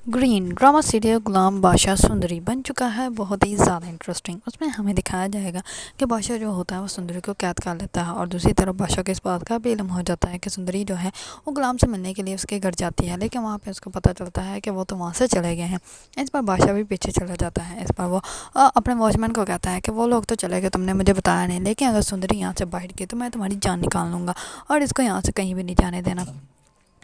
Green drama serial गुलाम बादशाह सुंदरी बन चुका है बहुत ही ज़्यादा इंटरेस्टिंग। उसमें हमें दिखाया जाएगा कि बादशाह जो होता है वो सुंदरी को कैद कर लेता है और दूसरी तरफ बादशाह के इस बात का भी इल्म हो जाता है कि सुंदरी जो है वो गुलाम से मिलने के लिए उसके घर जाती है, लेकिन वहाँ पे उसको पता चलता है कि वो तो वहाँ से चले गए हैं। इस पर बादशाह भी पीछे चला जाता है। इस पर वो अपने वॉचमैन को कहता है कि वो लोग तो चले गए, तुमने मुझे बताया नहीं, लेकिन अगर सुंदरी यहाँ से बाहर गई तो मैं तुम्हारी जान निकाल लूँगा और इसको यहाँ से कहीं भी नहीं जाने देना।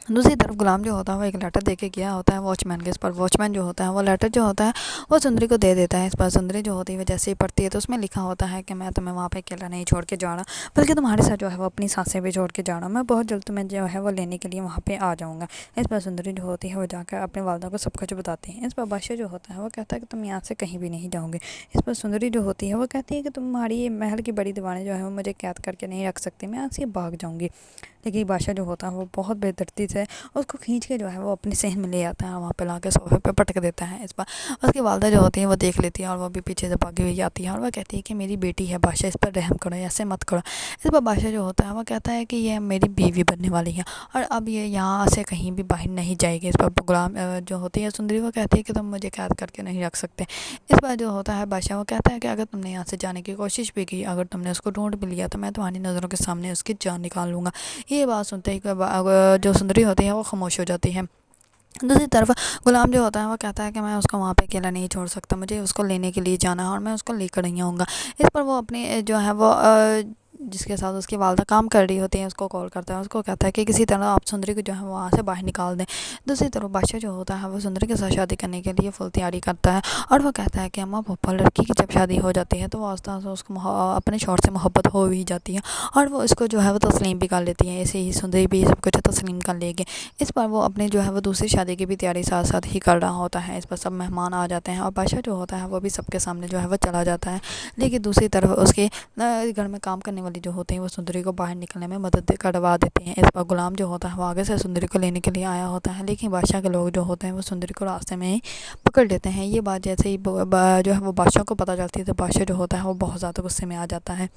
दूसरी तरफ गुलाम जो होता है वो एक लेटर दे के गया होता है वॉचमैन के। इस पर वॉचमैन जो होता है वो लेटर जो होता है वो सुंदरी को दे देता है। इस पर सुंदरी जो होती है वो जैसे ही पढ़ती है तो उसमें लिखा होता है कि मैं तुम्हें वहाँ पे अकेला नहीं छोड़ के जा रहा, बल्कि तुम्हारे साथ जो है वो अपनी सांसें भी छोड़ के जा रहा हूँ। मैं बहुत जल्द तुम्हें जो है वो लेने के लिए वहाँ पे आ जाऊँगा। इस पर सुंदरी जो होती है वो जाकर अपने वालदा को सब कुछ बताती है। इस पर बादशाह जो होता है वो कहता है कि तुम यहाँ से कहीं भी नहीं जाओगे। इस पर सुंदरी जो होती है वो कहती है कि तुम्हारी ये महल की बड़ी दीवारें जो है वो मुझे कैद करके नहीं रख सकती, मैं यहाँ से भाग जाऊँगी। लेकिन बादशाह जो होता है वो बहुत बेदर्दी से उसको खींच के जो है वो अपने सहन में ले आता है, वहाँ पे लाके सोफे पे पटक देता है। इस पर उसकी वालदा जो होती है वो देख लेती है और वो भी पीछे से भागी हुई आती है और वह कहती है कि मेरी बेटी है बादशाह, इस पर रहम करो, ऐसे मत करो। इस पर बादशाह जो होता है वो कहता है कि ये मेरी बीवी बनने वाली है और अब ये यहाँ से कहीं भी बाहर नहीं जाएगी। इस पर गुलाम जो होती है सुंदरी वो कहती है कि तुम मुझे कैद करके नहीं रख सकते। इस पर जो होता है बादशाह वो कहता है कि अगर तुमने यहाँ से जाने की कोशिश भी की, अगर तुमने उसको ढूंढ भी लिया तो मैं तुम्हारी नज़रों के सामने उसकी जान निकाल लूँगा। ये बात सुनते ही जो सुंदरी होती है वो खामोश हो जाती है। दूसरी तरफ गुलाम जो होता है वो कहता है कि मैं उसको वहाँ पे अकेला नहीं छोड़ सकता, मुझे उसको लेने के लिए जाना है और मैं उसको लेकर नहीं आऊँगा। इस पर वो अपनी जो है वो जिसके साथ उसकी वालदा काम कर रही होती है उसको कॉल करता है, उसको कहता है कि किसी तरह आप सुंदरी को जो है वहाँ से बाहर निकाल दें। दूसरी तरफ बादशाह जो होता है वो सुंदरी के साथ शादी करने के लिए फुल तैयारी करता है और वो कहता है कि अम्मा पप्पा, लड़की की जब शादी हो जाती है तो वो आस्ता आस्ता उसको अपने शौहर से मोहब्बत हो ही जाती है और वो इसको जो है वो तस्लीम भी कर लेती है। ऐसे ही सुंदरी भी सब कुछ तस्लीम कर लेगी। इस पर वो अपने जो है वो दूसरी शादी की भी तैयारी साथ साथ ही कर रहा होता है। इस पर सब मेहमान आ जाते हैं और बादशाह जो होता है वो भी सबके सामने जो है वो चला जाता है। लेकिन दूसरी तरफ उसके घर में काम करने वाली जो होती हैं वो सुंदरी को बाहर निकलने में मदद करवा देती हैं। इस पर गुलाम जो होता है वो आगे से सुंदरी को लेने के लिए आया होता है, लेकिन बादशाह के लोग जो होते हैं वो सुंदरी को रास्ते में ही पकड़ लेते हैं। ये बात जैसे ही जो है वो बादशाह को पता चलती है तो बादशाह जो होता है वो बहुत ज़्यादा गुस्से में आ जाता है।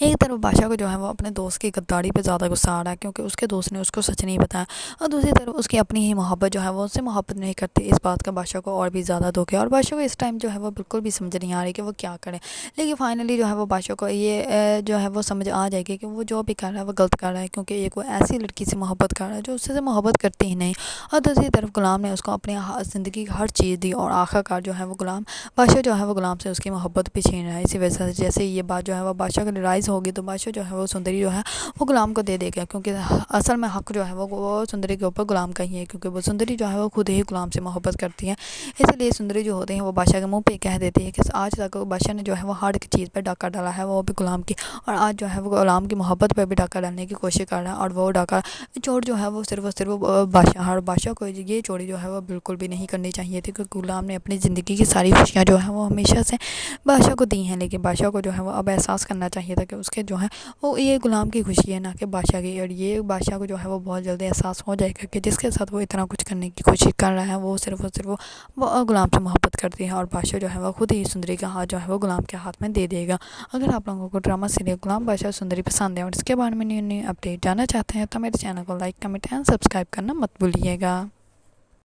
एक तरफ बादशाह को जो है वो अपने दोस्त की गद्दारी पे ज़्यादा गुस्सा आ रहा है क्योंकि उसके दोस्त ने उसको सच नहीं बताया, और दूसरी तरफ उसकी अपनी ही मोहब्बत जो है वो उससे मोहब्बत नहीं करती। इस बात का बादशाह को और भी ज़्यादा दुख है और बादशाह को इस टाइम जो है वो बिल्कुल भी समझ नहीं आ रही कि वो क्या करे। लेकिन फाइनली जो है वो बादशाह को ये जो है वो समझ आ जाएगी कि वो जो भी कर रहा है वो गलत कर रहा है, क्योंकि एक वो ऐसी लड़की से मोहब्बत कर रहा है जो उससे मोहब्बत करती ही नहीं। और दूसरी तरफ गुलाम ने उसको अपनी ज़िंदगी की हर चीज़ दी और आखिरकार जो है वो गुलाम बादशाह जो है वो गुलाम से उसकी मोहब्बत भी छीन रहा है। इसी वजह से जैसे ये बात जो है वो बादशाह को रियलाइज़ होगी तो बादशाह जो है वो सुंदरी जो है वो गुलाम को दे देगा, क्योंकि असल में हक जो है वो सुंदरी के ऊपर गुलाम का ही है, क्योंकि वो सुंदरी जो है वो खुद ही गुलाम से मोहब्बत करती है। इसलिए सुंदरी जो होती है वो बादशाह के मुंह पे कह देती है कि आज तक बादशाह ने जो है वो हर एक चीज़ पर डाका डाला है, वो भी गुलाम की, और आज जो है वो गुलाम की मोहब्बत पर भी डाका डालने की कोशिश कर रहा है। और वो डाका चोर जो है वो सिर्फ बादशाह को ये चोरी जो है वो बिल्कुल भी नहीं करनी चाहिए थी, क्योंकि गुलाम ने अपनी ज़िंदगी की सारी खुशियाँ जो है वो हमेशा से बादशाह को दी हैं। लेकिन बादशाह को जो है वो अब एहसास करना चाहिए था कि उसके जो है वो ये गुलाम की खुशी है ना कि बादशाह की, और ये बादशाह को जो है वो बहुत जल्दी एहसास हो जाएगा कि जिसके साथ वो इतना कुछ करने की कोशिश कर रहा है वो सिर्फ और सिर्फ वो गुलाम से मोहब्बत करती है, और बादशाह जो है वो खुद ही सुंदरी का हाथ जो है वो गुलाम के हाथ में दे देगा। अगर आप लोगों को ड्रामा सीरियल गुलाम बादशाह सुंदरी पसंद है और इसके बारे में न्यू न्यू अपडेट जानना चाहते हैं तो मेरे चैनल को लाइक, कमेंट एंड सब्सक्राइब करना मत भूलिएगा।